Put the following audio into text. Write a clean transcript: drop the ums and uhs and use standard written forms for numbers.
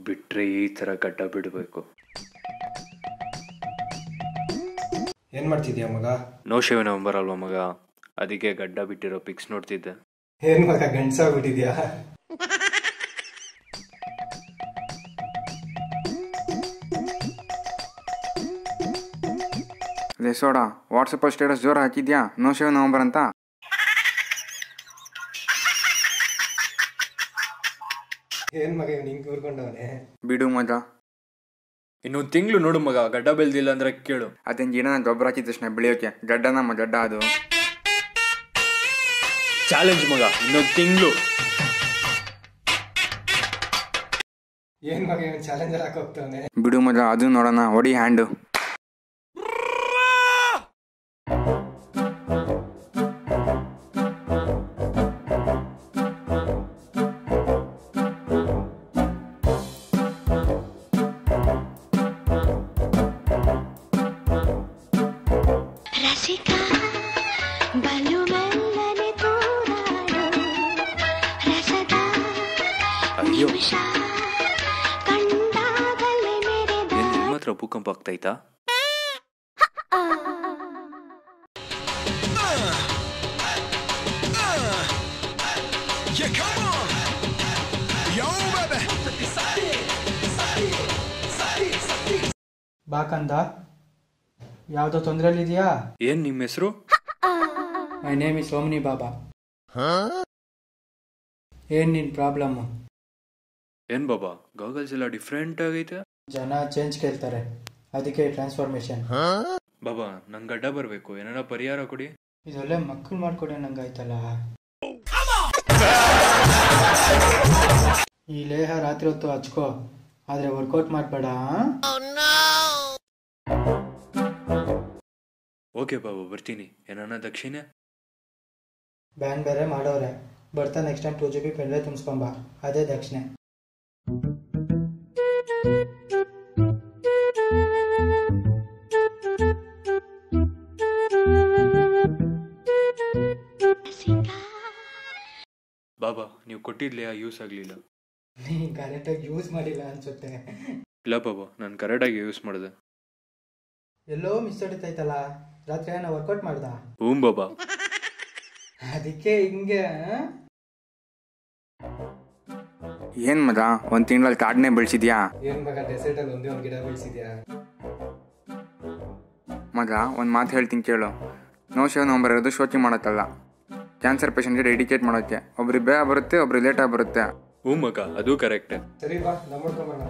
ಬಿಟ್ರೆ ಈ ಥರ ಗಡ್ಡ ಬಿಡಬೇಕು. ಏನು ಮಾಡ್ತಿದ್ಯಾ ಮಗ? ನೋ ಶೇವ್ ನವಂಬರ್ ಅಲ್ವಾ ಮಗ, ಅದಕ್ಕೆ ಗಡ್ಡ ಬಿಟ್ಟಿರೋ ಪಿಕ್ಸ್ ನೋಡ್ತಿದ್ದೆ. ಏನು ಮಗ ಗಂಡ್ಸಾಗ್ಬಿಟ್ಟಿದ್ಯಾ? ಸೋಡ ವಾಟ್ಸಪ್ಪಲ್ಲಿ ಸ್ಟೇಟಸ್ ಜೋರು ಹಾಕಿದ್ಯಾ ನೋ ಶೇವ್ ನವಂಬರ್ ಅಂತ? ಏನು ಮಗ ನಿಂಗೆ ಕೂರ್ಕೊಂಡವನೆ? ಬಿಡು ಮಗ, ಇನ್ನೊಂದು ತಿಂಗಳು ನೋಡು ಮಗ, ಗಡ್ಡ ಬೆಳೆದಿಲ್ಲ ಅಂದ್ರೆ ಕೇಳು. ಅದೇನು ಗಿಡನ ಗೊಬ್ಬರ ಹಾಕಿದ ತಕ್ಷಣ ಬೆಳೆಯೋಕೆ ಗಡ್ಡನಮ್ಮ ಗಡ್ಡ ಅದು. ಚಾಲೆಂಜ್ ಮಗ, ಇನ್ನೊಂದು ತಿಂಗಳು. ಏನು ಮಗ ಚಾಲೆಂಜ್ ಹಾಕಿ ಹೋಗ್ತಾವನೆ? ಬಿಡು ಮಗ, ಅದು ನೋಡೋಣ. ಹೊಡಿ ಹ್ಯಾಂಡು. ಅಯ್ಯೋ, ನಿಮ್ಮ ಹತ್ರ ಭೂಕಂಪ ಆಗ್ತಾಯ್ತಾ? ಬಾಕಂದ ಯಾವುದೋ ತೊಂದರೆಯಲ್ಲಿದೆಯಾ? ಏನ್ ನಿಮ್ಮ ಹೆಸರು? ಮೈ ನೇಮ್ ಇಸ್ ಓಮ್ನಿ ಬಾಬಾ. ಏನ್ ನಿನ್ ಪ್ರಾಬ್ಲಮ್? ಏನ್ ಬಾಬಾ, ಗಾಗಲ್ಸ್ ಎಲ್ಲ ಡಿಫ್ರೆಂಟ್ ಆಗೈತೆ. ಜನ ಚೇಂಜ್ ಕೇಳ್ತಾರೆ, ಅದಕ್ಕೆ ಟ್ರಾನ್ಸ್ಫಾರ್ಮೇಶನ್. ಬಾಬಾ, ನಂಗೆ ಗಡ್ಡ ಬರಬೇಕು, ಏನಾರ ಪರಿಹಾರ ಕೊಡಿ. ಇದೊಳ್ಳೆ ಮಕ್ಕಳು ಮಾಡ್ಕೊಡೆ ನಂಗಾಯ್ತಲ್ಲ. ಈ ಲೇಹ ರಾತ್ರಿ ಹೊತ್ತು ಹಚ್ಕೋ, ಆದ್ರೆ ವರ್ಕೌಟ್ ಮಾಡ್ಬೇಡ. ಓಕೆ ಬಾಬಾ, ಬರ್ತೀನಿ. ಏನಾನ ದಕ್ಷಿಣೆ? ಬ್ಯಾನ್ ಬೇರೆ ಮಾಡೋರೆ, ಬರ್ತಾ ನೆಕ್ಸ್ಟ್ ಟೈಮ್ 2 GB ಪೆಂಡ್ರೆ ತುಂಬಿಸ್ಕೊಂಬ, ಅದೇ ದಕ್ಷಿಣೆ. ಬಾಬಾ, ನೀವು ಕೊಟ್ಟಿದ್ಲೇ ಯೂಸ್ ಆಗಲಿಲ್ಲ. ನೀ ಕರೆಕ್ಟಾಗಿ ಯೂಸ್ ಮಾಡಿಲ್ಲ ಅನ್ಸುತ್ತೆ. ಇಲ್ಲ ಬಾಬಾ, ನಾನು ಕರೆಕ್ಟಾಗಿ ಯೂಸ್ ಮಾಡಿದೆ. ಎಲ್ಲೋ ಮಿಸ್ ಹೊಡಿತೈತಲ್ಲ, ರಾತ್ರಿ ಏನೋ ವರ್ಕೌಟ್ ಮಾಡ್ದ? ಹ್ಞೂ ಬಾಬಾ. ಅದಕ್ಕೆ ಹಿಂಗೆ. ಏನ್ ಮಗ, 1 ತಿಂಗಳಲ್ಲಿ ಕಾಡನ್ನೇ ಬೆಳೆಸಿದ್ಯಾ? ಏನು ಮಗ ಡೆಸರ್ಟಲ್ಲಿ ಒಂದೇ ಒಂದು ಗಿಡ ಬೆಳೆಸಿದ್ಯಾ? ಮಗ, ಒಂದು ಮಾತು ಹೇಳ್ತೀನಿ ಕೇಳು. ನೋ ಶೇವ್ ನವಂಬರ್ ಇರೋದು ಶೋಕಿ ಮಾಡೋಕ್ಕಲ್ಲ, ಕ್ಯಾನ್ಸರ್ ಪೇಷಂಟ್ಗೆ ಡೆಡಿಕೇಟ್ ಮಾಡೋಕ್ಕೆ. ಒಬ್ರಿಗೆ ಬೇಗ ಬರುತ್ತೆ, ಒಬ್ರಿಗೆ ಲೇಟಾಗಿ ಬರುತ್ತೆ. ಹ್ಞೂ ಮಗ, ಅದು ಕರೆಕ್ಟೇ. ಸರಿ ಬಾ, ನಮ್ಮ ನೋಡ್ಕೊಂಬರೋಣ.